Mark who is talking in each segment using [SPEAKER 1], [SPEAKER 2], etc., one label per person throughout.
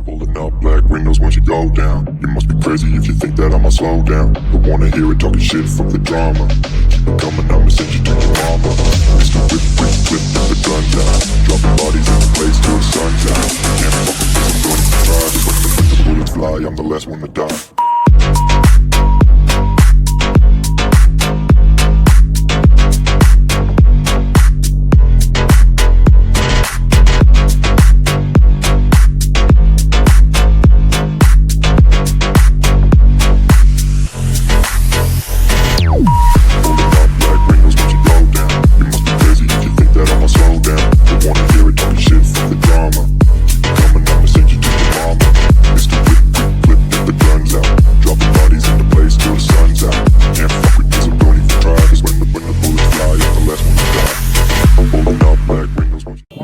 [SPEAKER 1] Pulling up black windows once you go down. You must be crazy if you think that I'ma slow down. Don't wanna hear it talking shit from the drama. Keep it coming, I'ma send you to your mama. Mr. Whip, whip, whip, put the gun down. Dropping bodies in the place till the sun's out. Can't fuck with this, I'm going to try. Just let the bullets fly, I'm the last one to die.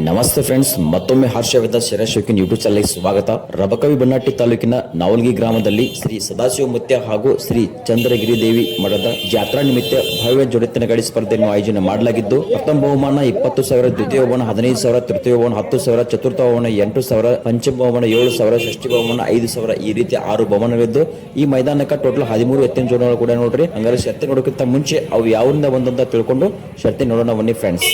[SPEAKER 2] ನಮಸ್ತೆ friends, ಮತ್ತೊಮ್ಮೆ ಹರ್ಷವಿದ್ದ ಶರಶೋಕಿನ್ YouTube ಚಾನಲ್ಗೆ ಸ್ವಾಗತ. ರಬಕವಿ ಬನ್ನಟ್ಟಿ ತಾಲೂಕಿನ ನಾವಲ್ಗಿ ಗ್ರಾಮದಲ್ಲಿ ಶ್ರೀ ಸದಾಶಿವ ಮುತ್ಯ ಹಾಗೂ ಶ್ರೀ ಚಂದ್ರಗಿರಿ ದೇವಿ ಮಠದ ಜಾತ್ರಾ ನಿಮಿತ್ತ ಭವ್ಯ ಜೋಡೆತ್ತಿನ ಗಾಡಿ ಸ್ಪರ್ಧೆಯನ್ನು ಆಯೋಜನೆ ಮಾಡಲಾಗಿದ್ದು, ಪ್ರಥಮ ಬಹುಮಾನ 20,000, ದ್ವಿತೀಯ ಬಹುಮಾನ 15,000, ತೃತೀಯ ಬಹುಮಾನ 10,000, ಚತುರ್ಥ ಬಹುಮಾನ 8,000, ಪಂಚಮ ಬಹುಮಾನ 7,000, ಷಷ್ಠಿ ಬಹುಮಾನ 5,000 ಈ ರೀತಿ 6 ಬಹುಮಾನವಿದ್ದು ಈ ಮೈದಾನಕ್ಕೆ ಟೋಟಲ್ 13 ಎತ್ತಿನ ಜೋಡಗಳು ಕೂಡ ನೋಡ್ರಿ. ಹಂಗಾರೆ ಶರ್ತಿ ನೋಡೋಕ್ಕಿಂತ ಮುಂಚೆ ಅವು ಯಾವಿಂದ ಬಂದಂತ ತಿಳ್ಕೊಂಡು ಶರ್ತಿ ನೋಡೋಣ ಬನ್ನಿ ಫ್ರೆಂಡ್ಸ್.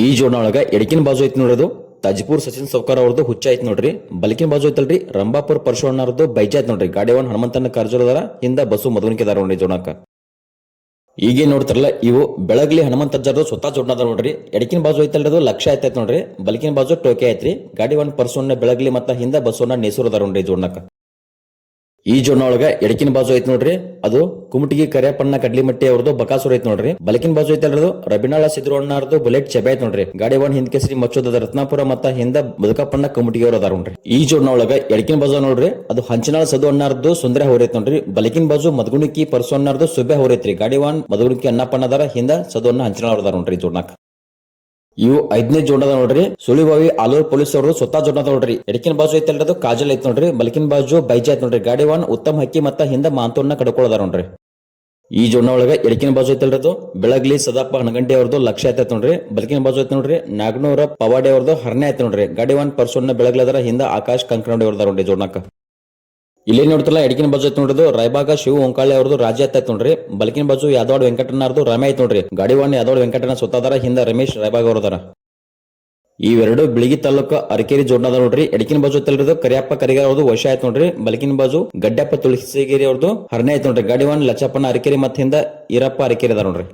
[SPEAKER 2] ಈ ಜೋಡಣ ಒಳಗ ಎಡಕಿನ ಬಾಜು ಐತಿ ನೋಡೋದು ತಾಜ್ಪುರ್ ಸಚಿನ್ ಸೌಕರ್ ಅವ್ರದ್ದು ಹುಚ್ಚ ಐತಿ ನೋಡ್ರಿ. ಬಲಕಿನ ಬಾಜು ಐತಲ್ರಿ ರಂಭಾಪುರ್ ಪರಶುವಣ್ಣ ಅವ್ರದ್ದು ಬೈಜ ಐತಿ ನೋಡ್ರಿ. ಗಾಡಿವನ್ ಹನುಮಂತನ ಕಾರ್ಜೋಳದಾರ, ಹಿಂದ ಬಸ್ಸು ಮಧುನಿಕೆದಾರ ನೋಡ್ರಿ ಜೋಡಣಕ್ಕ. ಈಗೇನ್ ನೋಡ್ತಾರಲ್ಲ ಇವು ಬೆಳಗ್ಲಿ ಹನುಮಂತಜ್ಜರ್ದು ಸ್ವತಃ ಜೋಡಣದ ನೋಡ್ರಿ. ಎಡಕಿನ ಬಾಜು ಐತಲ್ರಿ ಲಕ್ಷ ಐತೈತಿ ನೋಡ್ರಿ. ಬಲಕಿನ ಬಾಜು ಟೋಕೆ ಐತ್ರಿ. ಗಾಡಿವನ್ ಪರಶುವಣ್ಣ ಬೆಳಗ್ಲಿ ಮತ್ತ ಹಿಂದ ಬಸ್ಸನ್ನ ನೇಸೂರದಾರ ನೋಡ್ರಿ ಜೋಡಣಕ್ಕ. ಈ ಜೋಡಣ ಒಳಗ ಎಡಕಿನ ಬಾಜು ಐತಿ ನೋಡ್ರಿ ಅದು ಕುಮಟಿಗಿ ಕರಿಯಪ್ಪಣ್ಣ ಕಡ್ಲಿಮಟ್ಟಿ ಅವ್ರದ್ದು ಬಕಾಸುರ ಐತಿ ನೋಡ್ರಿ. ಬಲಕಿನ ಬಾಜು ಐತಲ್ರದು ರಬಿನಾಳ ಸಿದ್ರೋಣ್ಣ ಅವ್ರದ್ದು ಬುಲೆಟ್ ಚೆಬೆ ಐತಿ ನೋಡ್ರಿ. ಗಾಡಿ ಒನ್ ಹಿಂದ್ ಕೇಸರಿ ಮಚ್ಚೋದ ರತ್ನಾಪುರ ಮತ್ತ ಹಿಂದ ಬದುಕಪ್ಪಣ್ಣ ಕಮಟಿಗಿ ಅವ್ರ ಅದಾರ ನೋಡ್ರಿ. ಈ ಜೋಡಣ ಒಳಗ ಎಡಕಿನ ಬಾಜು ನೋಡ್ರಿ ಅದು ಹಂಚನಾಳ ಸದು ಅಣ್ಣಾರ್ದು ಸುಂದರ ಹೊರೈತಿ ನೋಡ್ರಿ. ಬಲಕಿನ ಬಾಜು ಮದಗುಣಿಕಿ ಪರಸೋಣ್ಣಾರ್ದು ಸುಬ್ಬೆ ಹೊರೈತ್ರಿ. ಗಾಡಿ ಒನ್ ಮದಗುಣಿಕಿ ಅನ್ನಪ್ಪಣ್ಣ ಅದಾರ, ಹಿಂದ ಸದು ಅಣ್ಣ ಹಂಚನಾಳ ಅವ್ರದಾರ ನೋಡ್ರಿ ಜೋಡಣಕ್. ಇವು 5ನೇ ಜೋಡದ ನೋಡ್ರಿ. ಸುಳಿಬಾವಿ ಆಲೂರ್ ಪೊಲೀಸ್ ಅವರು ಸ್ವತಃ ಜೋಡದ ನೋಡ್ರಿ. ಎಡಕಿನ ಬಾಜು ಐತಲ್ರದು ಕಾಜಲ್ ಐತಿ ನೋಡ್ರಿ. ಬಲಕಿನ ಬಾಜು ಬೈಜ ಐತಿ ನೋಡ್ರಿ. ಗಾಡಿ ಒನ್ ಉತ್ತಮ್ ಹಕ್ಕಿ ಮತ್ತ ಹಿಂದ ಮಾಂತೋಣ್ಣ ಕಡ್ಕೊಳ್ಳೋದಾರ ನೋಡ್ರಿ. ಈ ಜೋಡಣ ಒಳಗ ಎಡಕಿನ ಬಾಜು ಐತಲ್ರದು ಬೆಳಗ್ಲಿ ಸದಾಪ್ಪ ಹಣಗಂಡಿ ಅವ್ರದ್ದು ಲಕ್ಷ ಐತಿ ನೋಡ್ರಿ. ಬಲಕಿನ ಬಾಜು ಐತಿ ನೋಡ್ರಿ ನಾಗನೂರ ಪವಾಡೆ ಅವ್ರದ್ದು ಹರ್ನೆ ಐತಿ ನೋಡ್ರಿ. ಗಾಡಿ ಒನ್ ಪರ್ಸೋಣ್ಣ ಬೆಳಗ್ಲದಾರ, ಹಿಂದ ಆಕಾಶ್ ಕಂಕನೋಡಿ ಅವ್ರದಾರ ನೋಡ್ರಿ ಜೋಡಣಕ್ಕ. ಇಲ್ಲೇ ನೋಡ್ತಿಲ್ಲ ಎಡಕಿನ ಬಾಜು ಐತಿ ನೋಡ್ರಿ ರಾಯಬಾಗ ಶಿವ ಓಂಕಾಳೆ ಅವ್ರದ್ದು ರಾಜ್ಯ ಐತಿ ನೋಡ್ರಿ. ಬಲಕಿನ ಬಾಜು ಯಾದವಾಡ ವೆಂಕಟಣ್ಣಾರ್ದು ರಾಮೆ ಐತಿ ನೋಡ್ರಿ. ಗಾಡಿ ಒನ್ ಯಾದವಾಡ ವೆಂಕಟಣ್ಣ ಸ್ವತಃ ಹಿಂದ ರಮೇಶ್ ರಾಯಬಾಗ ಅವ್ರದಾರ. ಇವೆರಡು ಬಿಳಿಗಿ ತಾಲೂಕು ಅರಕೇರಿ ಜೋಡಣದ ನೋಡ್ರಿ. ಎಡಕಿನ ಬಾಜು ಐತಲ್ರದು ಕರಿಯಪ್ಪ ಕರಿಗಾರ ಅವ್ರದ್ದು ವಶ ಆಯ್ತು ನೋಡ್ರಿ. ಬಲಕಿನ ಬಾಜು ಗಡ್ಡಪ್ಪ ತುಳಸಿಗಿರಿ ಅವ್ರದ್ದು ಹರ್ನೆ ಐತಿ ನೋಡ್ರಿ. ಗಾಡಿ ಒನ್ ಲಚ್ಚಪ್ಪಣ್ಣ ಅರಕೇರಿ ಮತ್ತ ಹಿಂದ ಈರಪ್ಪ ಅರಕೇರಿ ಅದಾರ ನೋಡ್ರಿ.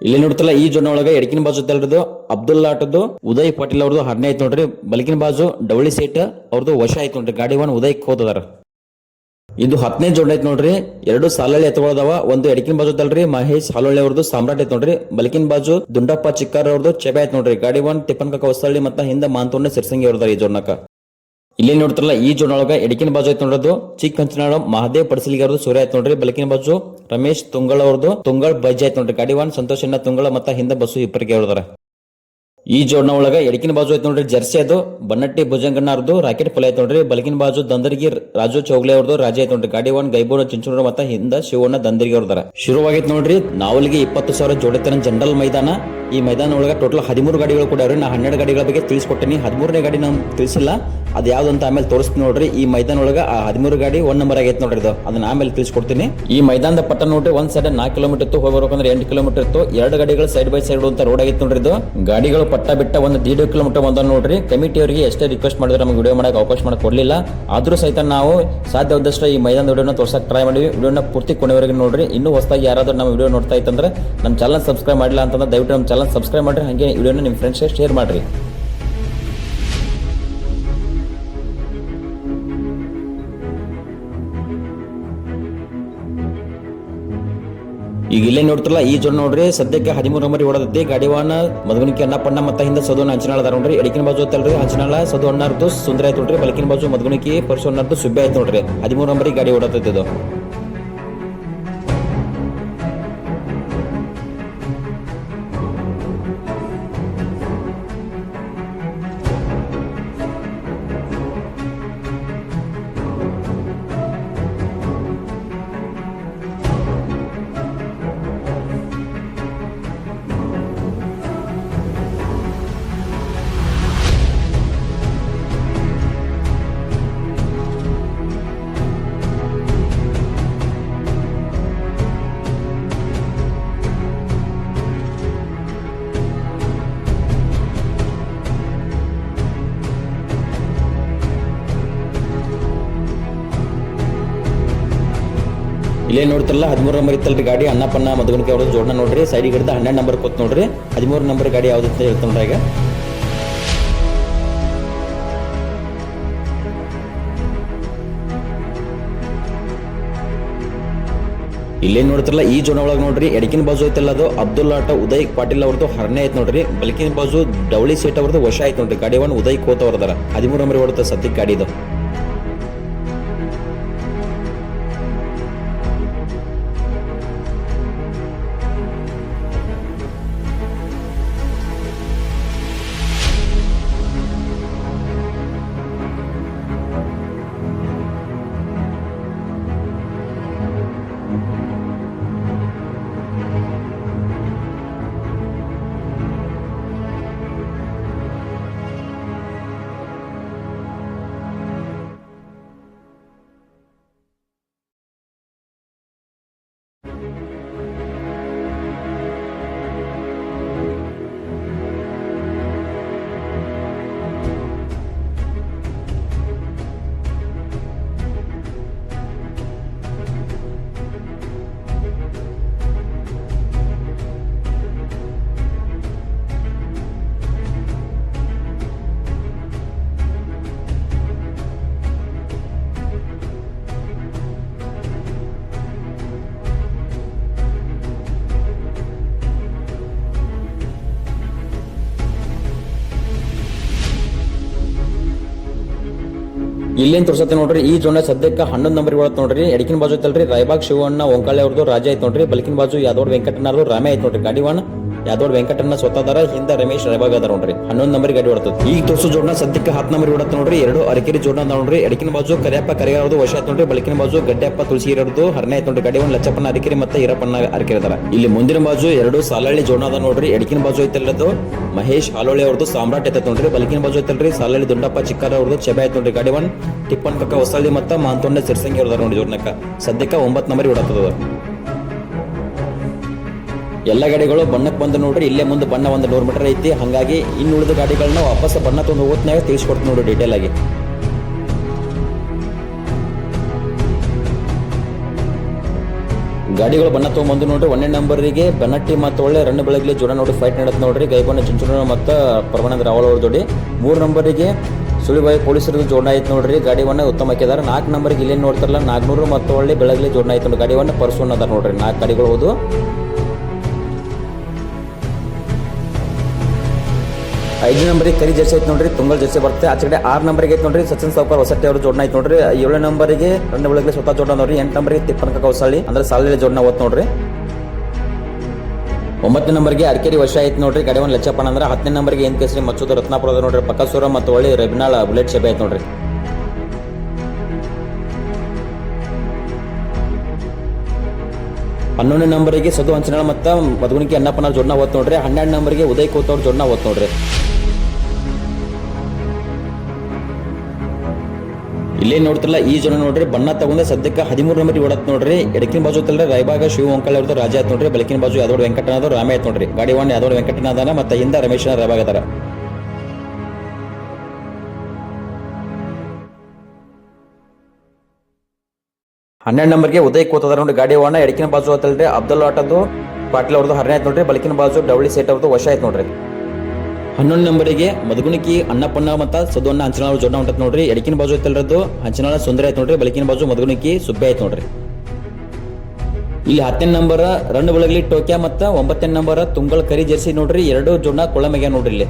[SPEAKER 2] ಇಲ್ಲಿ ನೋಡ್ತಲ್ಲ ಈ ಜೋಡಣ ಒಳಗ ಎಡಕಿನ ಬಾಜು ಐತಲ್ರದು ಅಬ್ದುಲ್ ಆಟದ್ದು ಉದಯ್ ಪಾಟೀಲ್ ಅವ್ರದ್ದು ಹರ್ನೆ ಐತಿ ನೋಡ್ರಿ. ಬಲಕಿನ ಬಾಜು ಡವಳಿ ಸೇಟ್ ಅವ್ರದ್ದು ವಶ ಆಯ್ತು ನೋಡ್ರಿ. ಗಾಡಿ ಒನ್ ಉದಯ್ ಹೋದದಾರ. ಇದು 10ನೇ ಜೋಡ ಐತಿ ನೋಡ್ರಿ. 2 ಸಾಲಳ್ಳಿ ಎತ್ತುಗಳದಾವ. ಒಂದು ಎಡಕಿನ ಬಾಜು ಐತಲ್ರಿ ಮಹೇಶ್ ಹಾಲೊಳ್ಳಿ ಅವ್ರದ್ದು ಸಾಮ್ರಾಟ್ ಐತಿ ನೋಡ್ರಿ. ಬಲಕಿನ ಬಾಜು ದುಂಡಪ್ಪ ಚಿಕ್ಕಾರ್ ಅವ್ರದ್ದು ಚೆಬೆ ಐತಿ ನೋಡ್ರಿ. ಗಾಡಿ ಒನ್ ತಿಪ್ಪನ್ಕ ಹೊಸಳ್ಳಿ ಮತ್ತ ಹಿಂದ ಮಾಂತೋಣ್ಣ ಸಿರ್ಸಂಗಿ ಅವ್ರದಾರ ಈ ಜೋಡಣಕ್ಕ. ಇಲ್ಲಿ ನೋಡ್ತಾರಲ್ಲ ಈ ಜೋಡಣ ಒಳಗ ಎಡಕಿನ ಬಾಜು ಐತಿ ನೋಡೋದು ಚಿಕ್ಕ ಹಂಚನಾಳ ಮಹಾದೇವ್ ಪಡಸಲಿಗೆ ಅವ್ರದ್ದು ಸೂರ್ಯ ಐತಿ ನೋಡ್ರಿ. ಬಲಕಿನ ಬಾಜು ರಮೇಶ್ ತುಂಗಳ ಅವ್ರದ್ದು ತುಂಗಳ್ ಬೈಜ ಐತಿ ನೋಡ್ರಿ. ಗಾಡಿ ಒನ್ ಸಂತೋಷಣ್ಣ ತುಂಗಳ ಮತ್ತ ಹಿಂದ ಬಸ್ಸು ಇಪ್ಪರಿಗೆ ಅವ್ರದಾರ. ಈ ಜೋಡಣ ಒಳಗ ಎಡಕಿನ ಬಾಜು ಐತಿ ನೋಡ್ರಿ ಜರ್ಸಿ ಅದು ಬನ್ನಟ್ಟಿ ಭುಜಂಗಣ್ಣ ಅವ್ರದ್ದು ರಾಕೆಟ್ ಫಲ ಐತಿ ನೋಡ್ರಿ. ಬಲಕಿನ ಬಾಜು ದಂದರ್ಗಿ ರಾಜು ಚೌಗ್ಲೆ ಅವ್ರದ್ದು ರಾಜ ಐತಿ ನೋಡ್ರಿ. ಗಾಡಿ ಒನ್ ಗೈಬೋಡ ಚಿಂಚೋಡ ಮತ್ತ ಹಿಂದ ಶಿವಣ್ಣ ದಂದರ್ಗಿ ಅವ್ರದಾರ. ಶುರುವಾಗೈತಿ ನೋಡ್ರಿ ನಾವಲ್ಗಿ 20,000 ಜೋಡೆತ್ತಿನ ಜನರಲ್ ಮೈದಾನ. ಈ ಮೈದಾನ ಒಳಗ ಟೋಟಲ್ 13 ಗಾಡಿಗಳು ಕೂಡ ಅವ್ರಿ. ನಾ 12 ಗಾಡಿಗಳ ಬಗ್ಗೆ ತಿಳಿಸ್ಕೊಟ್ಟೇನಿ. 13ನೇ ಗಾಡಿ ನಾವು ತಿಳಿಸಿಲ್ಲ, ಅದು ಯಾವ್ದಂತ ಆಮೇಲೆ ತೋರಿಸ್ತೀನಿ ನೋಡ್ರಿ. ಈ ಮೈದಾನ ಒಳಗ ಆ 13 ಗಾಡಿ 1 ನಂಬರ್ ಆಗೈತಿ ನೋಡ್ರಿ. ಅದನ್ನ ಆಮೇಲೆ ತಿಳಿಸ್ಕೊಡ್ತೀನಿ. ಈ ಮೈದಾನದ ಪಟ್ಟ ನೋಡ್ರಿ ಒಂದ್ ಸೈಡ್ 4 ಕಿಲೋಮೀಟರ್ ಇತ್ತು, ಹೋಗಿ ಬರ್ಬೇಕಂದ್ರೆ 8 ಕಿಲೋಮೀಟರ್ ಇತ್ತು. 2 ಗಾಡಿಗಳು ಸೈಡ್ ಬೈ ಸೈಡ್ ಅಂತ ರೋಡ್ ಆಗೈತಿ ನೋಡ್ರಿ. ಇದು ಗಾಡಿಗಳು ಪಟ್ಟ ಬಿಟ್ಟ 1.5 ಕಿಲೋಮೀಟರ್ ಬಂದ ನೋಡ್ರಿ. ಕಮಿಟಿ ಅವರಿಗೆ ಎಷ್ಟೇ ರಿಕ್ವೆಸ್ಟ್ ಮಾಡಿದ್ರೆ ನಮಗೆ ವಿಡಿಯೋ ಮಾಡಕ್ಕೆ ಅವಕಾಶ ಮಾಡಕ್ ಕೊಡ್ಲಿಲ್ಲ. ಆದ್ರೂ ಸಹಿತ ನಾವು ಸಾಧ್ಯವಾದಷ್ಟು ಈ ಮೈದಾನದ ವಿಡಿಯೋನ ತೋರ್ಸಕ್ ಟ್ರೈ ಮಾಡಿವಿ. ವಿಡಿಯೋನ ಪೂರ್ತಿ ಕೊನೆವರೆಗೆ ನೋಡ್ರಿ. ಇನ್ನೂ ಹೊಸದಾಗಿ ಯಾರಾದ್ರೂ ನಮ್ಮ ವಿಡಿಯೋ ನೋಡ್ತಾ ಇತ್ತಂದ್ರೆ ನಮ್ಮ ಚಾನಲ್ ಸಬ್ಸ್ಕ್ರೈಬ್ ಮಾಡಿಲ್ಲ ಅಂತಂದ್ರೆ ದಯವಿಟ್ಟು ನಮ್ಮ ಚಾನಲ್ ಸಬ್ಸ್ಕ್ರೈಬ್ ಮಾಡ್ರಿ. ಹಾಗೆ ವಿಡಿಯೋನ ನಿಮ್ಮ ಫ್ರೆಂಡ್ಸ್ಗೆ ಶೇರ್ ಮಾಡ್ರಿ. ಈಗ ಇಲ್ಲೇ ನೋಡ್ತಿರಲ್ಲ ಈ ಜೋಡ ನೋಡ್ರಿ ಸದ್ಯಕ್ಕೆ 13 ನಂಬರ್ ಓಡದೈತಿ. ಗಾಡಿ ವಾಹನ ಮದಗುಣಿಕೆ ಅನ್ನಪ್ಪಣ್ಣ ಮತ್ತ ಹಿಂದ ಸದು ಹಂಚನಾಳ ಅದಾರ ನೋಡ್ರಿ. ಎಡಕಿನ ಬಾಜು ಐತಲ್ರಿ ಹಂಚನಾಳ ಸದು ಅಣ್ಣಾರ್ದು ಸುಂದರ ಐತಿ ನೋಡ್ರಿ. ಬಲಕಿನ ಬಾಜು ಮದಗುಣಿಕೆ ಪರಸೋಣ್ಣಾರ್ದು ಸುಬ್ಬೆ ಐತಿ ನೋಡ್ರಿ. 13 ನಂಬರಿಗೆ ಗಾಡಿ ಓಡತೈತಿ ಇದು. ಇಲ್ಲೇ ನೋಡ್ತಿರಲ್ಲ 13 ನಂಬರ್ ಇತ್ತಲ್ರಿ ಗಾಡಿ ಅನ್ನಪನ್ನ ಮಧುಗುಣಿಕೆ ಅವ್ರದ್ದು ಜೋಡಣ ನೋಡ್ರಿ ಸೈಡ್ ಹಿಡಿದ 12 ನಂಬರ್ ಕೂತ್ ನೋಡ್ರಿ 13 ನಂಬರ್ ಗಾಡಿ ಯಾವ್ದು ಅಂತ ಹೇಳ್ತಾನ್ರಿ ಈಗ. ಇಲ್ಲೇ ನೋಡ್ತಿರಲ್ಲ ಈ ಜೋನ ಒಳಗೆ ನೋಡ್ರಿ ಎಡಕಿನ ಬಾಜು ಐತಲ್ಲ ಅದು ಅಬ್ದುಲ್ ಆಟ ಉದಯ್ ಪಾಟೀಲ್ ಅವ್ರದ್ದು ಹರನೆ ಐತ್ ನೋಡ್ರಿ. ಬಲಕಿನ ಬಾಜು ಡವಳಿ ಸೇಟ್ ಅವ್ರದ್ದು ವಶ ಆಯ್ತು ನೋಡ್ರಿ. ಗಾಡಿ ಒನ್ ಉದಯ್ ಕೋತ್ ಅವ್ರದಾರ 13 ನಂಬರ್ ಹೊಡುತ್ತೆ ಸದ್ಯಕ್ಕೆ ಗಾಡಿ ಇದು. ಇಲ್ಲೇನ್ ತೋರ್ಸತ್ತೆ ನೋಡ್ರಿ ಈ ಜೋನ ಸದ್ಯಕ್ಕೆ 11 ನಂಬರ್ ಒಳತ್ ನೋಡ್ರಿ. ಎಡಕಿನ ಬಾಜು ಐತಲ್ರಿ ರಾಯಬಾಗ್ ಶಿವಣ್ಣ ಓಂಕಾಳೆ ಅವ್ರದ್ದು ರಾಜ ಐತ್ ನೋಡ್ರಿ. ಬಲಕಿನ ಬಾಜು ಯಾದವ್ ವೆಂಕಟಣ್ಣವ್ರದ್ದು ರಾಮೆ ಐತ್ ನೋಡ್ರಿ. ಗಾಡಿ ಒನ್ ಯಾದವ್ ವೆಂಕಟಣ್ಣ ಸ್ವತಃ ಹಿಂದ ರಮೇಶ್ ರಾಯಬಾಗ್ ಅದಾರ ನೋಡ್ರಿ. 11 ನಂಬರ್ ಗಾಡಿ ಹೊಡ್ತದ. ಈಗ ತೋರ್ಸೋ ಜೋಡಣ ಸದ್ಯಕ್ಕೆ 10 ನಂಬರ್ ಹೊಡತ್ ನೋಡ್ರಿ. 2 ಅರಕೆರಿ ಜೋಡಣ ಅದ ನೋಡ್ರಿ. ಎಡಕಿನ ಬಾಜು ಕರಿಯಪ್ಪ ಕರಿಗಾರದು ವಶ ಐತ್ ನೋಡ್ರಿ. ಬಲಕಿನ ಬಾಜು ಗಡ್ಡೆಪ್ಪ ತುಳಸಿಗಿರದು ಹರನೆ ಐತ್ ನೋಡ್ರಿ. ಗಾಡಿ ಒನ್ ಲಚ್ಚಪ್ಪನ ಅರಕೆರಿ ಮತ್ತೆ ಈರಪ್ಪನ ಅರಕೆರಿ ಅದಾರ. ಇಲ್ಲಿ ಮುಂದಿನ ಬಾಜು 2 ಸಾಲಹಳ್ಳಿ ಜೋಡಣ ಅದ ನೋಡ್ರಿ. ಎಡಕಿನ ಬಾಜು ಐತಲ್ಲದು ಮಹೇಶ್ ಹಾಲೋಳಿ ಅವ್ರದ್ದು ಸಾಮ್ರಾಟ್ ಐತತ್ ನೋಡ್ರಿ. ಬಲಕಿನ ಬಾಜು ಐತಲ್ರಿ ಸಾಲಹಳ್ಳಿ ದುಂಡಪ್ಪ ಚಿಕ್ಕಾರ ಅವ್ರದ್ದು ಚೆಬೆ ಐತ್ ನೋಡ್ರಿ. ಗಾಡಿ ಒನ್ ಟಿಪ್ಪನ್ ಕಕ್ಕ ಹೊಸಳ್ಳಿ ಮತ್ತ ಮಾಂತೊಂಡೆ ಸಿರ್ಸಂಗಿ ಅವ್ರದಾರ ನೋಡಿ ಜೋಡ್ನಕ್ಕ. ಸದ್ಯಕ್ಕೆ 9 ನಂಬರ್ ಹೊಡತದ. ಎಲ್ಲ ಗಾಡಿಗಳು ಬಣ್ಣಕ್ಕೆ ಬಂದು ನೋಡ್ರಿ. ಇಲ್ಲೇ ಮುಂದೆ ಬಣ್ಣ 100 ಮೀಟರ್ ಐತಿ. ಹಂಗಾಗಿ ಇನ್ನು ಉಳಿದ ಗಾಡಿಗಳನ್ನ ವಾಪಸ್ ಬಣ್ಣ ತೊಗೊಂಡು ಹೋಗ್ತಾಗ ತಿಳಿಸ್ಕೊಡ್ತೀನಿ ನೋಡ್ರಿ ಡೀಟೇಲ್ ಆಗಿ. ಗಾಡಿಗಳು ಬಣ್ಣ ತೊಗೊಂಬಂದು ನೋಡ್ರಿ. 1ನೇ ನಂಬರಿಗೆ ಬೆನ್ನಟ್ಟಿ ಮತ್ತು ಒಳ್ಳೆ ರನ್ ಬೆಳಗ್ಲಿ ಜೋಡ ನೋಡಿ ಫೈಟ್ ನಡೆದ್ ನೋಡ್ರಿ. ಗೈಬಣ್ಣ ಚುಂಚುನ ಮತ್ತು ಪರಮಾನಂದ ರಾವಲ್ ಅವ್ರ ಜೋಡಿ. 3 ನಂಬರಿಗೆ ಸುಳಿಬಾಯಿ ಪೊಲೀಸರಿಗೆ ಜೋಡಣ ಐತೆ ನೋಡ್ರಿ. ಗಾಡಿ ಒನ್ನ ಉತ್ತಮ ಹಾಕಿದಾರೆ. 4 ನಂಬರ್ಗೆ ಇಲ್ಲೇನು ನೋಡ್ತಾರಲ್ಲ ನಾಗ್ನೂರು ಮತ್ತು ಒಳ್ಳೆ ಬೆಳಗ್ಲಿ ಜೋಡಣ ಐತೆ ನೋಡಿ. ಗಾಡಿ ಒನ್ನ ಪರ್ಸೂನ್ ಅದಾರ ನೋಡ್ರಿ. 4 ಗಾಡಿಗಳು ಹೋದು. 5 ನಂಬರಿಗೆ ಕರಿ ಜರ್ಸಿ ಐತೆ ನೋಡ್ರಿ. ತುಂಗಲ್ ಜರ್ಸಿ ಬರುತ್ತೆ. ಆ ಕಡೆ 6 ನಂಬರ್ಗೆ ಐತೆ ನೋಡ್ರಿ ಸಚಿನ್ ಸಾವ್ಕಾರ್ ಹೊಸಟ್ಟಿ ಅವರು ಜೋಡಣ ಐತೆ ನೋಡ್ರಿ. 7 ನಂಬರಿಗೆ ರನ್ ಬೆಳಗ್ಲಿ ಸ್ವತಃ ಜೋಡಣ ನೋಡ್ರಿ. 8 ನಂಬರಿಗೆ ತಿಪ್ಪನಕ ಹೊಸಳ್ಳಿ ಅಂದ್ರೆ ಸಾಲಲ್ಲಿ ಜೋಡಣ ಓದ್ ನೋಡ್ರಿ. 9ನೇ ನಂಬರ್ಗೆ ಅರಕೆರಿ ವಶ ಐತೆ ನೋಡ್ರಿ. ಗಾಡಿ ಒಂದು ಲಚ್ಚಪ್ಪನ ಅಂದ್ರೆ. 10ನೇ ನಂಬರ್ಗೆ ಏನ್ ಕೇಸರಿ ಮಚ್ಚುದ ರತ್ನಾಪುರದ ನೋಡ್ರಿ. ಪಕ್ಕಸೂರ ಮತ್ತು ಒಳ್ಳೆ ರೆಬಿನಾಳ ಬುಲೆಟ್ ಶೆಬೆ ಐತೆ ನೋಡ್ರಿ. 11ನೇ ನಂಬರಿಗೆ ಸದು ಹಂಚನಾಳ ಮತ್ತು ಮಧುಗುಣಿಕೆ ಅನ್ನಪ್ಪನ ಜೋಡಣ ಓದ್ ನೋಡ್ರಿ. 12 ನಂಬರ್ಗೆ ಉದಯ್ ಕೋತವ್ರ ಜೋಡಣ ಓದ್ ನೋಡ್ರಿ. ಇಲ್ಲೇ ನೋಡ್ತಿರಲ್ಲ ಈ ಜನ ನೋಡ್ರಿ ಬಣ್ಣ ತಗೊಂಡೆ ಸದ್ಯಕ್ಕೆ 13 ನಂಬರ್ ಹೊಡತ್ ನೋಡ್ರಿ. ಎಡಕಿನ ಬಾಜು ಐತಲ್ರಿ ರಾಯಬಾಗ ಶಿವ ಓಂಕಾಳೆ ಅವ್ರದ್ದು ರಾಜ ಆಯ್ತು ನೋಡ್ರಿ. ಬಲಕಿನ ಬಾಜು ಯಾದವ್ ವೆಂಕಟನಾഥ್ ರಾಮೆ ಆಯ್ತು ನೋಡ್ರಿ. ಗಾಡಿ ಒನ್ ಯಾದವ್ ವೆಂಕಟನಾಥನ ಮತ್ತೆ ಹಿಂದ ರಮೇಶ್ ರಾಯಬಾಗ ಅದಾರ. ಹನ್ನೆರಡು ನಂಬರ್ಗೆ ಉದಯ್ ಕೋತದಾರ ನೋಡಿ. ಗಾಡಿ ಒನ್ ಎಡಕಿನ ಬಾಜು ಐತಲ್ರಿ ಅಬ್ದುಲ್ ಆಟದ್ದು ಪಾಟೀಲ್ ಅವ್ರದ್ದು ಹರನೆ ಆಯ್ತು ನೋಡ್ರಿ. ಬಲಕಿನ ಬಾಜು ಡವಳಿ ಸೇಟ್ ಅವ್ರದ್ದು ವಶ ಆಯ್ತು ನೋಡ್ರಿ. 11 ನಂಬರಿಗೆ ಮಧುಗುಣಿಕಿ ಅನ್ನಪ್ಪಣ್ಣ ಮತ್ತು ಸದುವನ್ನ ಹಂಚನಾಳ ಜೋಡಣ ಹೊಂಟತ್ ನೋಡ್ರಿ. ಎಡಕಿನ ಬಾಜು ಐತಲ್ರದ್ದು ಹಂಚನಾಳ ಸುಂದರ ಆಯ್ತು ನೋಡ್ರಿ. ಬಲಕಿನ ಬಾಜು ಮಧುಗುಣಿಕಿ ಸುಬ್ಬೆ ಆಯ್ತು ನೋಡ್ರಿ. ಇಲ್ಲಿ 10ನೇ ನಂಬರ್ ರನ್ ಬೆಳಗ್ಲಿ ಟೋಕ್ಯಾ ಮತ್ತು 9ನೇ ನಂಬರ್ ತುಂಗಳ ಕರಿ ಜರ್ಸಿ ನೋಡ್ರಿ. 2 ಜೋಡಣ ಕೊಳ್ಳಮೆಗೆ ನೋಡ್ರಿ. ಇಲ್ಲಿ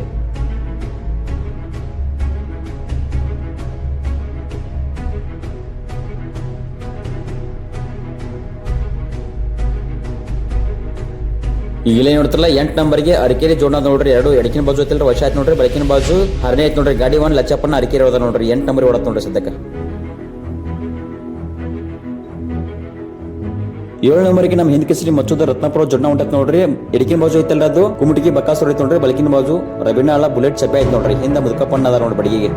[SPEAKER 2] ಈಗಲೇ ನೋಡ್ತಿರಲ್ಲ 8 ನಂಬರ್ಗೆ ಅರಕೆರಿ ಜೋಡಣ ನೋಡ್ರಿ. 2 ಎಡಕಿನ ಬಾಜು ಐತಲ್ರಿ ವಶ ಆಯ್ತು ನೋಡ್ರಿ. ಬಲಕಿನ ಬಾಜು ಹರನೆ ಆಯ್ತು ನೋಡ್ರಿ. ಗಾಡಿ ಒನ್ ಲಚ್ಚಪ್ಪನ ಅರಕೆರಿ ಹೋದ ನೋಡ್ರಿ. 8 ನಂಬರ್ ಹೊಡತ್ ನೋಡ್ರಿ ಸದ್ಯಕ್ಕೆ. 7 ನಂಬರ್ಗೆ ನಮ್ಮ ಹಿಂದ್ ಕೇಸರಿ ಮಚ್ಚುದ ರತ್ನಾಪುರ ಜೋಡಣ ಹೊಂಟತ್ ನೋಡ್ರಿ. ಎಡಕಿನ ಬಾಜು ಐತಲ್ರಿ ಅದು ಕುಮಟಿಗೆ ಬಕ್ಕಾಸುರ ಐತ್ ನೋಡ್ರಿ. ಬಲಕಿನ ಬಾಜು ರಬಿನಾಳ ಬುಲೆಟ್ ಚಪ್ಪೆ ಐತ್ ನೋಡ್ರಿ. ಹಿಂದ ಮುದುಕಪ್ಪಣ್ಣ ಅದ ನೋಡ್ರಿ ಬಡಿಗೆಗೆ.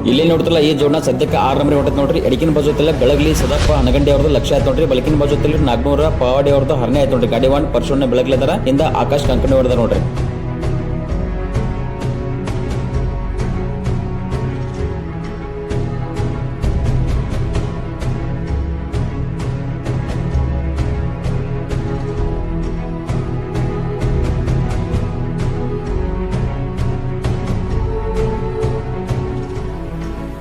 [SPEAKER 2] ಇಲ್ಲಿ ನೋಡ್ತಲ್ಲ ಈ ಜೋಡ್ನ ಸದ್ಯಕ್ಕೆ 6 ನಂಬರ್ ಹೊಟ್ಟೆ ನೋಡ್ರಿ. ಎಡಕಿನ ಬಾಜು ಐತಲ್ಲ ಬೆಳಗ್ಲಿ ಸದಪ್ಪ ಹನಗಂಡಿ ಅವ್ರದ್ದು ಲಕ್ಷ ಆಯ್ತು ನೋಡ್ರಿ. ಬಲಕಿನ ಬಾಜು ಐತಲ್ರಿ ನಾಗ್ನೂರ ಪಾವಾಡಿ ಅವ್ರದ್ದು ಹರನೇ ಆಯ್ತು ನೋಡ್ರಿ. ಗಾಡಿ 1 ಪರ್ಸೋಣ ಬೆಳಗ್ಲಿದಾರ ಇಂದ ಆಕಾಶ್ ಕಂಕಣಿ ಹೊಡೆದ ನೋಡ್ರಿ.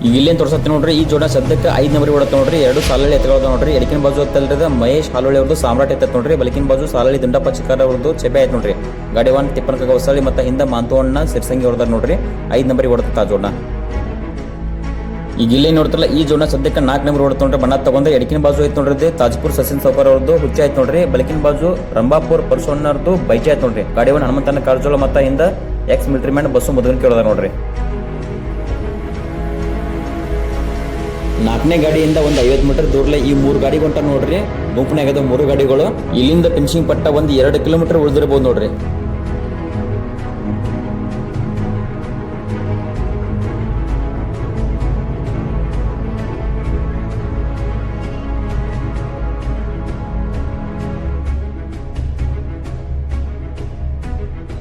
[SPEAKER 2] ಈಗ ಇಲ್ಲೇನು ತೋರ್ಸತ್ತೆ ನೋಡ್ರಿ. ಈ ಜೋಡ ಸದ್ಯಕ್ಕೆ 5 ನಂಬರ್ ಹೊಡತ್ತೆ ನೋಡ್ರಿ. 2 ಸಾಲಳಿ ಎತ್ತುಗಳದ ನೋಡ್ರಿ. ಎಡಕಿನ ಬಾಜು ಎತ್ತಲ್ರದ ಮಹೇಶ್ ಹಾಲೋಳಿ ಅವ್ರದ್ದು ಸಾಮ್ರಾಟ್ ಎತ್ತ ನೋಡ್ರಿ. ಬಲಕಿನ ಬಾಜು ಸಾಲಳಿ ದುಂಡಪ್ಪ ಚಿಕ್ಕಾರ ಅವ್ರದ್ದು ಚೆಬೆ ಆಯ್ತು ನೋಡ್ರಿ. ಗಾಡಿ 1 ತಿಪ್ಪನಕಾಗ ಹೊಸಳಿ ಮತ್ತೆ ಹಿಂದೆ ಮಾಂತೋಣ್ಣ ಸಿರ್ಸಂಗಿ ಹೊಡೆದಾರ ನೋಡ್ರಿ. 5 ನಂಬರ್ ಹೊಡತ್ತ ಆ ಜೋಡ. ಈಗ ಇಲ್ಲೇ ನೋಡ್ತಲ್ಲ ಈ ಜೋಡ ಸದ್ಯಕ್ಕೆ 4 ನಂಬರ್ ಹೊಡತ್ ನೋಡ್ರಿ. ಬಣ್ಣ ತಗೊಂಡ್ರೆ ಎಡಕಿನ ಬಾಜು ಐತ್ ನೋಡ್ರಿ ತಾಜ್ಪುರ್ ಸಚಿನ್ ಸೌಕರ್ ಅವ್ರದ್ದು ಹುಚ್ಚ ಆಯ್ತು ನೋಡ್ರಿ. ಬಲಕಿನ ಬಾಜು ರಂಭಾಪುರ್ ಪರ್ಸೋಣ್ಣರ್ದು ಬೈಜೆ ಆಯ್ತು ನೋಡ್ರಿ. ಗಾಡಿ 1 ಹನುಮಂತನ ಕಾರಜೋಳ ಮತ್ತೆ ಹಿಂದೆ ಎಕ್ಸ್ ಮಿಲಿಟರಿ ಮ್ಯಾನ್ ಬಸ್ಸು ಮೊದಲು ಕೇಳೋದ ನೋಡ್ರಿ. 4ನೇ ಗಾಡಿಯಿಂದ ಒಂದು 50 ಮೀಟರ್ ದೂರಲೆ ಈ 3 ಗಾಡಿ ಹೊಂಟ ನೋಡ್ರಿ. ಗುಂಪನಾಗದ 3 ಗಾಡಿಗಳು. ಇಲ್ಲಿಂದ ಫಿನಿಶಿಂಗ್ ಪಟ್ಟ ಒಂದು 2 ಕಿಲೋಮೀಟರ್ ಉಳಿದಿರಬಹುದು ನೋಡ್ರಿ.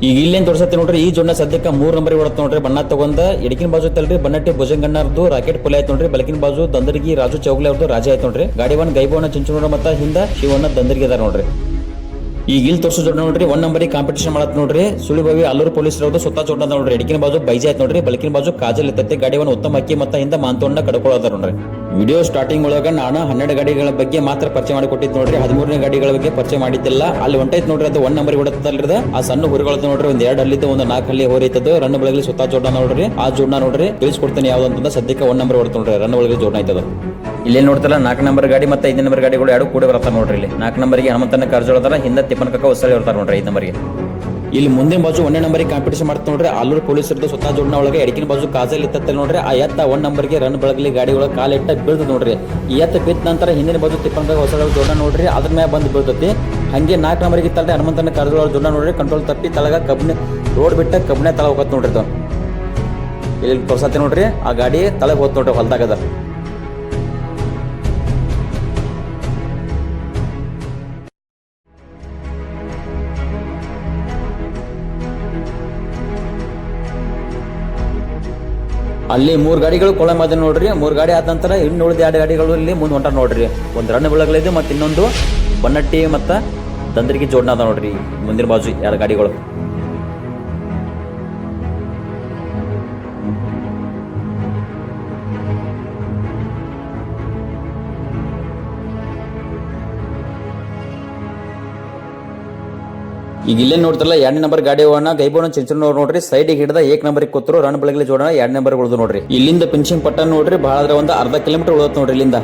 [SPEAKER 2] ಈಗ ಇಲ್ಲೇನ್ ತೋರ್ಸತ್ತೆ ನೋಡ್ರಿ. ಈ ಜೋಡ್ನ ಸದ್ಯಕ್ಕೆ 3 ನಂಬರ್ ಹೊಡತ್ ನೋಡ್ರಿ. ಬಣ್ಣ ತಗೊಂಡ ಎಡಕಿನ ಬಾಜು ಐತಲ್ರಿ ಬನ್ನಟ್ಟಿ ಭುಜಂಗಣ್ಣರ್ದು ರಾಕೆಟ್ ಪುಲೆ ಆಯ್ತು ನೋಡ್ರಿ. ಬಲಕಿನ ಬಾಜು ದಂದರ್ಗಿ ರಾಜು ಚೌಗ್ಲೆ ಅವ್ರದ್ದು ರಾಜ ಆಯ್ತು ನೋಡ್ರಿ. ಗಾಡಿ 1 ಗೈಬೋಣ ಚಿಂಚನೋಡ ಮತ್ತ ಹಿಂದ ಶಿವಣ್ಣ ದಂದರ್ಗಿ ಅದಾರ ನೋಡ್ರಿ. ಈಗ ಇಲ್ಲಿ ತೋರ್ಸೋ ಜೋಡ ನೋಡ್ರಿ 1 ನಂಬರಿಗೆ ಕಾಂಪಿಟೇಷನ್ ಮಾಡತ್ ನೋಡ್ರಿ. ಸುಳಿಬಾವಿ ಅಲ್ಲೂರು ಪೊಲೀಸ್ ಅವ್ರದ್ದು ಸುತ್ತ ಜೋಡ ನೋಡ್ರಿ. ಎಡಕಿನ ಬಾಜು ಬೈಜೆ ಆಯ್ತು ನೋಡ್ರಿ. ಬಲಕಿನ ಬಾಜು ಕಾಜಲ್ ಇತ್ತೈತಿ. ಗಾಡಿ 1 ಉತ್ತಮ ಅಕ್ಕಿ ಮತ್ತ ಹಿಂದ ಮಾಂತೋಣ್ಣ ಕಡ್ಕೊಳ್ಳೋದಾರ ನೋಡ್ರಿ. ವಿಡಿಯೋ ಸ್ಟಾರ್ಟಿಂಗ್ ಒಳಗ ನಾನು 12 ಗಾಡಿಗಳ ಬಗ್ಗೆ ಮಾತ್ರ ಪರಿಚಯ ಮಾಡಿ ಕೊಟ್ಟಿದ್ದು ನೋಡ್ರಿ. 13ನೇ ಗಾಡಿಗಳ ಬಗ್ಗೆ ಪರಿಚಯ ಮಾಡಿದ್ದಿಲ್ಲ. ಅಲ್ಲಿ ಹೊಂಟೈತ್ ನೋಡ್ರಿ. ಅದು 1 ನಂಬರ್ ಹೊಡತ್ತಲ್ರಿ. ಆ ಸಣ್ಣ ಹುರಿಗಳದ ನೋಡ್ರಿ. ಒಂದ್ 2 ಹಲ್ಲಿದ್ದು ಒಂದು 4 ಹಲ್ಲಿ ಹೋರೈತದ. ರನ್ ಬೆಳಗ್ಲಿ ಸುತ್ತ ಜೋಡ ನೋಡ್ರಿ. ಆ ಜೋಡ್ನ ನೋಡ್ರಿ ತಿಳಿಸ್ಕೊಡ್ತೇನೆ ಯಾವ್ದು ಅಂತಂದ. ಸದ್ಯಕ್ಕೆ 1 ನಂಬರ್ ಹೊಡ್ತ ನೋಡ್ರಿ. ರನ್ ಒಳಗೆ ಜೋಡ್ನ ಐತದ. ಇಲ್ಲೇ ನೋಡ್ತಲ್ಲ 4 ನಂಬರ್ ಗಾಡಿ ಮತ್ತೆ 5 ನಂಬರ್ ಗಾಡಿಗಳು 2 ಕೂಡ ಬರ್ತಾರ ನೋಡ್ರಿ. ಇಲ್ಲಿ 4 ನಂಬರ್ಗೆ ಹನುಮಂತನ ಕಾರಜೋಳದಾರ ಹಿಂದೆ ತಿಪ್ಪನಕಾಕ ಹೊಸಳಿ ಬರ್ತಾರ ನೋಡ್ರಿ. 5 ನಂಬರ್ಗೆ ಇಲ್ಲಿ ಮುಂದಿನ ಬಾಜು 1ನೇ ನಂಬರಿಗೆ ಕಾಂಪಿಟೇಷನ್ ಮಾಡ್ತಾ ನೋಡ್ರಿ. ಆಲೂರು ಪೊಲೀಸರದ್ದು ಸುತ್ತ ಜೋಡ್ನ ಒಳಗೆ ಎಡಕಿನ ಬಾಜು ಕಾಜಲ್ ಇತ್ತ ನೋಡ್ರಿ. ಆ ಎತ್ತ 1 ನಂಬರ್ಗೆ ರನ್ ಬೆಳಗ್ಲಿ ಗಾಡಿ ಒಳಗೆ ಕಾಲಿಟ್ಟ ಬೀಳ್ತದ ನೋಡ್ರಿ. ಈ ಎತ್ತ ಬಿದ್ದ ನಂತರ ಹಿಂದಿನ ಬಾಜು ತಿಪ್ಪನಕಾಕ ಹೊಸಳಿ ಜೋಡ್ನ ನೋಡ್ರಿ ಅದ್ರ ಮ್ಯಾಗ ಬಂದು ಬೀಳ್ತತಿ. ಹಂಗೆ 4 ನಂಬರ್ಗೆ ಇತ್ತಲ್ರಿ ಹನುಮಂತನ ಕಾರಜೋಳ ಜೋಡ್ನ ನೋಡ್ರಿ ಕಂಟ್ರೋಲ್ ತಪ್ಪಿ ತಳಗ ಕಬ್ಬಿನ ರೋಡ್ ಬಿಟ್ಟ ಕಬ್ಬಿನ ತಳ ಹೋಗತ್ ನೋಡ್ರಿ. ಇಲ್ಲಿ ತೋರ್ಸತ್ತೆ ನೋಡ್ರಿ. ಆ ಗಾಡಿ ತಳಗ್ ಹೋತ್ ನೋಡ್ರಿ ಹೊಲ್ದಾಗದ. ಅಲ್ಲಿ 3 ಗಾಡಿಗಳು ಕೊಳ ಮಾದ ನೋಡ್ರಿ. 3 ಗಾಡಿ ಆದ ನಂತರ ಇನ್ನು ಉಳಿದ 2 ಗಾಡಿಗಳು ಇಲ್ಲಿ ಮುಂದೆ ಹೊಂಟ ನೋಡ್ರಿ. ಒಂದು ರನ್ ಬೆಳಗ್ಲಿದೆ ಮತ್ತೆ ಇನ್ನೊಂದು ಬನ್ನಟ್ಟಿ ಮತ್ತ ದಂದರಿಗೆ ಜೋಡ್ನ ಅದ ನೋಡ್ರಿ ಮುಂದಿನ ಬಾಜು 2 ಗಾಡಿಗಳು. ಈಗ ಇಲ್ಲೇ ನೋಡ್ತಾರಲ್ಲ 2ನೇ ನಂಬರ್ ಗಾಡಿ ಗೈಬೋಣ ಚಿಂಚನವ್ರು ನೋಡ್ರಿ ಸೈಡಿಗೆ ಹಿಡಿದ 1 ನಂಬರ್ಗೆ ಕೂತರು. ರನ್ ಬೆಳಗ್ಲಿ ಜೋಡಣ 2 ನಂಬರ್ ಉಳಿದು ನೋಡ್ರಿ. ಇಲ್ಲಿಂದ ಫಿನಿಶಿಂಗ್ ಪಟ್ಟ ನೋಡ್ರಿ ಬಹಳ ಆದ್ರೆ ಒಂದು ಅರ್ಧ ಕಿಲೋಮೀಟರ್ ಉಳಿದತ್ ನೋಡ್ರಿ ಇಲ್ಲಿಂದ.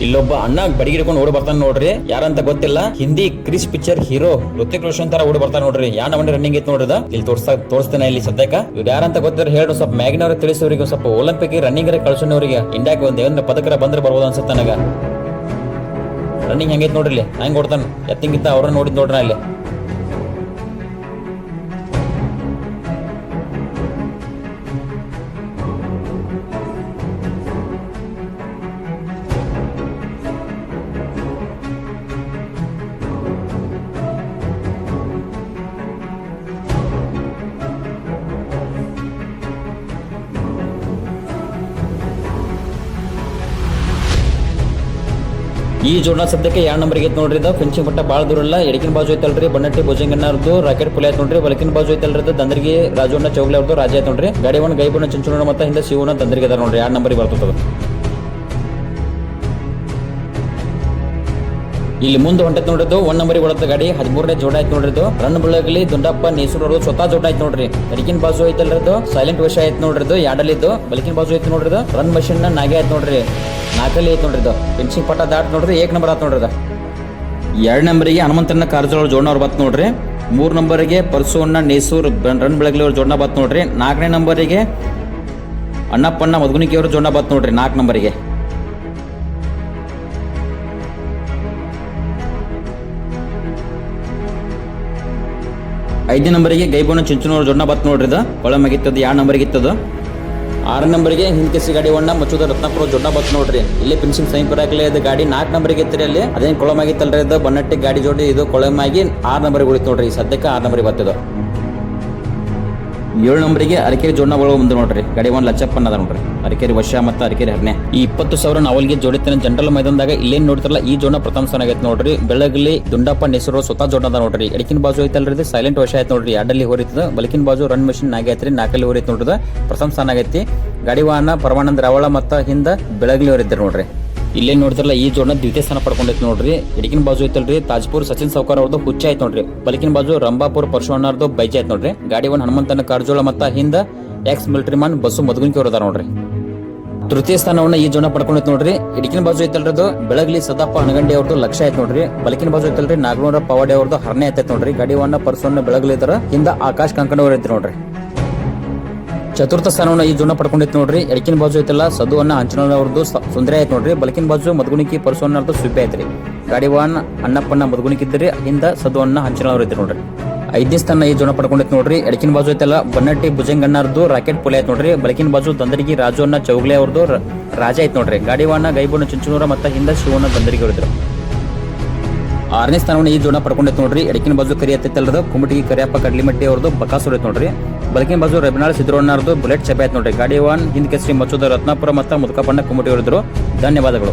[SPEAKER 2] ಇಲ್ಲೊಬ್ಬ ಅಣ್ಣ ಬಡಿಗೆ ಹಿಡ್ಕೊಂಡು ಓಡಿ ಬರ್ತಾನೆ ನೋಡ್ರಿ. ಯಾರಂತ ಗೊತ್ತಿಲ್ಲ. ಹಿಂದಿ ಕ್ರಿಸ್ ಪಿಕ್ಚರ್ ಹೀರೋ ಋತಿಕ್ ರೋಷನ್ ತರ ಓಡಿ ಬರ್ತಾನೆ ನೋಡ್ರಿ. ಯಾ ನಮ್ಮನೆ ರನ್ನಿಂಗ್ ಐತ್ ನೋಡ್ರಿ. ಇಲ್ಲಿ ತೋರಿಸ್ತೇನೆ ಇಲ್ಲಿ ಸದ್ಯಕ್ಕೆ. ಇವ್ರು ಯಾರಂತ ಗೊತ್ತಿರ ಹೇಳಿ ಸ್ವಲ್ಪ ಮ್ಯಾಗಿನವ್ರಿಗೆ ತಿಳಿಸೋರಿಗೆ ಸ್ವಲ್ಪ ಒಲಿಂಪಿಕ್ ರನ್ನಿಂಗ್ ಕಳ್ಸೋನವ್ರಿಗೆ ಇಂಡಿಯಾಕ್ಕೆ ಒಂದ್ ಏನಾರ ಪದಕರ ಬಂದ್ರೆ ಬರ್ಬೋದು ಅನ್ಸುತ್ತೆ ನನಗ. ರನ್ನಿಂಗ್ ಹೆಂಗೈತ್ ನೋಡ್ರಿ ಇಲ್ಲಿ ಹೆಂಗ್ ಓಡ್ತಾನೆ ಎತ್ತಿಂಗಿತ್ತ ಅವ್ರನ್ನ ನೋಡಿದ್ ನೋಡ್ರಿ ಅಲ್ಲಿ. ಈ ಜೋಡ್ನ ಸದ್ಯಕ್ಕೆ 2 ನಂಬರ್ಗೆ ಐತ್ ನೋಡ್ರಿ. ಫಿನಿಶಿಂಗ್ ಪಟ್ಟ ಬಾಳ ದೂರ ಇಲ್ಲ. ಎಡಕಿನ ಬಾಜು ಐತಲ್ರಿ ಬನ್ನಟ್ಟಿ ಭುಜಂಗಣ್ಣವ್ರದ್ದು ರಾಕೆಟ್ ಪುಲೆ ಆಯ್ತು ನೋಡ್ರಿ. ಬಲಕಿನ ಬಾಜು ಐತಲ್ರಿ ದಂದರ್ಗಿ ರಾಜಣ್ಣ ಚೌಗ್ಲೆ ಅವ್ರದ್ದು ರಾಜ ಆಯ್ತು ನೋಡ್ರಿ. ಗಾಡಿ 1 ಗೈಬೋಣ ಚಿಂಚನೋಡ ಮತ್ತೆ ಹಿಂದೆ ಶಿವನ ದಂದರ್ಗಿ ಅದ ನೋಡ್ರಿ. 2 ನಂಬರ್ಗೆ ಬರ್ತದ. ಇಲ್ಲಿ ಮುಂದೆ ಹೊಂಟೈತ್ ನೋಡ್ರಿದು 1 ನಂಬರಿಗೆ ಹೊಡತ ಗಾಡಿ 13ನೇ ಜೋಡ ಐತ್ ನೋಡ್ರಿದು ರನ್ ಬೆಳಗಲಿ ದುಂಡಪ್ಪ ನೇಸೂರ್ ಅವರು ಸ್ವತಃ ಜೋಡ ಐತ್ ನೋಡ್ರಿ. ಎಡಕಿನ ಬಾಜು ಐತಲ್ರಿದು ಸೈಲೆಂಟ್ ವಶ ಐತ್ ನೋಡ್ರಿದು ಯಾಡಲ್ಲಿದ್ದು. ಬಲಕಿನ ಬಾಜು ಐತಿ ನೋಡ್ರಿದು ರನ್ ಮಷಿನ್ ನಾಗೆ ಐತ್ ನೋಡ್ರಿ. ನಾಲ್ಕಲ್ಲಿ ಐತ್ ನೋಡ್ರಿದು ಫಿನಿಶಿಂಗ್ ಪಟ್ಟ ದಾಟ್ ನೋಡ್ರಿ 1 ನಂಬರ್ ಆತ್ ನೋಡ್ರಿದ. 2 ನಂಬರಿಗೆ ಹನುಮಂತನ ಕಾರಜೋಳ ಜೋಡನ ಅವ್ರು ಬತ್ ನೋಡ್ರಿ. 3 ನಂಬರಿಗೆ ಪರಸೋಣ್ಣ ನೇಸೂರ್ ರನ್ ಬೆಳಗಲಿ ಅವ್ರ ಜೋಡನ ಬತ್ ನೋಡ್ರಿ. 4ನೇ ನಂಬರಿಗೆ ಅಣ್ಣಪ್ಪಣ್ಣ ಮದ್ಗುಣಿಕಿ ಅವ್ರ ಜೋಡನ ಬತ್ ನೋಡ್ರಿ 4 ನಂಬರಿಗೆ. 5ನೇ ನಂಬರಿಗೆ ಗೈಬೋನ ಚಿಂಚನೂರು ಜೋಡನ ಬತ್ ನೋಡ್ರಿ. ಕೊಳಮಗಿತ್ತದ 2 ನಂಬರ್ಗೆ ಇತ್ತದ. 6 ನಂಬರ್ಗೆ ಹಿಂದ್ಕೆಸಿ ಗಾಡಿ ಒಣ್ಣ ಮಚ್ಚುದ ರತ್ನಾಪುರ ಜೋಡನ ಬತ್ ನೋಡ್ರಿ. ಇಲ್ಲೇ ಫಿನಿಶಿಂಗ್ ಸೈನ್ ಪರಾಕಲೇ ಇದು ಗಾಡಿ 4 ನಂಬರ್ಗೆ ಇತ್ತರಿ. ಅಲ್ಲಿ ಅದೇನ್ ಕೊಳಮಾಗಿತ್ತಲ್ರಿ ಇದು ಬನ್ನಟ್ಟಿ ಗಾಡಿ ಜೋಡಿ ಇದು ಕೊಳಮಾಗಿ 6 ನಂಬರ್ಗೆ ಉಳಿತು ನೋಡ್ರಿ. ಸದ್ಯಕ್ಕೆ 6 ನಂಬರ್ಗೆ ಬರ್ತದ. 7 ನಂಬರಿಗೆ ಅರಕೇರಿ ಜೋಡನ ಒಳಗೆ ಬಂದು ನೋಡ್ರಿ. ಗಾಡಿ 1 ಲಚ್ಚಪ್ಪನ ಅದ ನೋಡ್ರಿ. ಅರಕೇರಿ ವರ್ಷ ಮತ್ತು ಅರಕೇರಿ 10ನೇ. ಈ 20,000 ನಾವಲ್ಗೆ ಜೋಡಿತಾನೆ ಜನರಲ್ ಮೈದಾನದಾಗ ಇಲ್ಲೇನ್ ನೋಡ್ತಿರಲ್ಲ ಈ ಜೋಡನ ಪ್ರಥಮ ಸ್ಥಾನ ಆಗೈತೆ ನೋಡ್ರಿ. ಬೆಳಗಲಿ ದುಂಡಪ್ಪ ನೇಸೂರು ಸ್ವತಃ ಜೋಡನ ಅದ ನೋಡ್ರಿ. ಎಡಕಿನ ಬಾಜು ಐತಲ್ರಿ ಸೈಲೆಂಟ್ ವಶ ಆಯ್ತು ನೋಡ್ರಿ. 2 ಹೋರಿತದ. ಬಲಕಿನ ಬಾಜು ರನ್ ಮಷಿನ್ ನಾಗೆ ಐತ್ರಿ. 4 ಹೋರಿತ್ ನೋಡ್ರಿ. ಪ್ರಥಮ ಸ್ಥಾನ ಆಗೈತಿ. ಗಾಡಿ ವಾಹನ ಪರಮಾನಂದ ರಾವಳ ಮತ್ತ ಹಿಂದ ಬೆಳಗಲಿ ಅವರಿದ್ದಾರೆ ನೋಡ್ರಿ. ಇಲ್ಲೇನ್ ನೋಡ್ತಿರಲ್ಲ ಈ ಜೋಡನ ದ್ವಿತೀಯ ಸ್ಥಾನ ಪಡ್ಕೊಂಡೈತಿ ನೋಡ್ರಿ. ಎಡಕಿನ ಬಾಜು ಐತಲ್ರಿ ತಾಜ್ಪುರ್ ಸಚಿನ್ ಸೌಕರ್ ಅವ್ರದ್ದು ಹುಚ್ಚ ಐತ್ ನೋಡ್ರಿ. ಬಲಕಿನ ಬಾಜು ರಂಭಾಪುರ್ ಪರಶುವಣ್ಣರ್ದು ಬೈಜ ಐತ್ ನೋಡ್ರಿ. ಗಾಡಿ 1 ಹನುಮಂತನ ಕಾರಜೋಳ ಮತ್ತ ಹಿಂದ ಎಕ್ಸ್ ಮಿಲಿಟರಿ ಮನ್ ಬಸ್ಸು ಮದ್ಗುಣಿಕಿ ಅವ್ರ ಅದಾರ ನೋಡ್ರಿ. ತೃತೀಯ ಸ್ಥಾನವನ್ನ ಈ ಜೋಡನ ಪಡ್ಕೊಂಡೈತಿ ನೋಡ್ರಿ. ಎಡಕಿನ ಬಾಜು ಐತಲ್ರದು ಬೆಳಗ್ಲಿ ಸದಪ್ಪ ಹನಗಂಡಿ ಅವ್ರದ್ದು ಲಕ್ಷ ಐತ್ ನೋಡ್ರಿ. ಬಲಕಿನ ಬಾಜು ಐತಲ್ರಿ ನಾಗನೂರ ಪವಾಡೆ ಅವ್ರದ್ದು 10ನೇ ಐತೈತ್ ನೋಡ್ರಿ. ಗಾಡಿ 1 ಪರ್ಸೋನ್ ಬೆಳಗ್ಲಿ ಇದಾರ. ಹಿಂದ ಆಕಾಶ್ ಕಂಕಣ ಅವ್ರ ಐತಿ ನೋಡ್ರಿ. ಚತುರ್ಥ ಸ್ಥಾನವನ್ನ ಈ ಜೋಡನ ಪಡ್ಕೊಂಡೈತಿ ನೋಡ್ರಿ. ಎಡಕಿನ ಬಾಜು ಐತಲ್ಲ ಸದುವನ್ನ ಹಂಚನೂರ ಅವ್ರದ್ದು ಸುಂದರ ಐತ್ ನೋಡ್ರಿ. ಬಲಕಿನ ಬಾಜು ಮದ್ಗುಣಿಕಿ ಪರ್ಸೋನ್ನರ್ದು ಸುಬ್ಬೆ ಐತ್ರಿ. ಗಾಡಿ 1 ಅಣ್ಣಪ್ಪಣ್ಣ ಮದ್ಗುಣಿಕಿದ್ರಿ. ಹಿಂದ ಸದುವನ್ನ ಹಂಚನೂರ ಅವ್ರ ಐತಿ ನೋಡ್ರಿ. 5ನೇ ಸ್ಥಾನ ಈ ಜೋಡನ ಪಡ್ಕೊಂಡೈತಿ ನೋಡ್ರಿ. ಎಡಕಿನ ಬಾಜು ಐತಲ್ಲ ಬನ್ನಟ್ಟಿ ಭುಜಂಗಣ್ಣರ್ದು ರಾಕೆಟ್ ಪುಲೆ ಐತ್ ನೋಡ್ರಿ. ಬಲಕಿನ ಬಾಜು ದಂದರಿಗೆ ರಾಜು ಅನ್ನ ಚೌಗ್ಲೆ ಅವ್ರದ್ದು ರಾಜ ಐತ್ ನೋಡ್ರಿ. ಗಾಡಿ 1 ಗೈಬೋನ ಚುಂಚನೂರ ಮತ್ತ ಹಿಂದ ಶಿವನ ದಂದರಿಗೆ ಹೊಡೆದ್ರು. 6ನೇ ಸ್ಥಾನವನ್ನ ಈ ಜೋಡನ ಪಡ್ಕೊಂಡೈತಿ ನೋಡ್ರಿ. ಎಡಕಿನ ಬಾಜು ಕರಿ ಐತಲ್ರದ ಕುಮಟಿಗಿ ಕರಿಯಪ್ಪ ಕಡ್ಲಿಮಟ್ಟಿ ಅವ್ರದ್ದು ಬಕಾಸುರ ಐತ್ ನೋಡ್ರಿ. ಬಲಕಿನ ಬಾಜು ರಬಿನಾಳ್ ಸಿದ್ದರೋಣ್ಣರ್ದು ಬುಲೆಟ್ ಚಪೆ ಐತ್ ನೋಡ್ರಿ. ಗಾಡಿ 1 ಹಿಂದ್ ಕೆಸರಿ ಮಚ್ಚುದ ರತ್ನಾಪುರ ಮತ್ತ ಮುದ್ಕಪ್ಪಣ್ಣ ಕುಮಟಿ ಹೊಡೆದ್ರು. ಧನ್ಯವಾದಗಳು.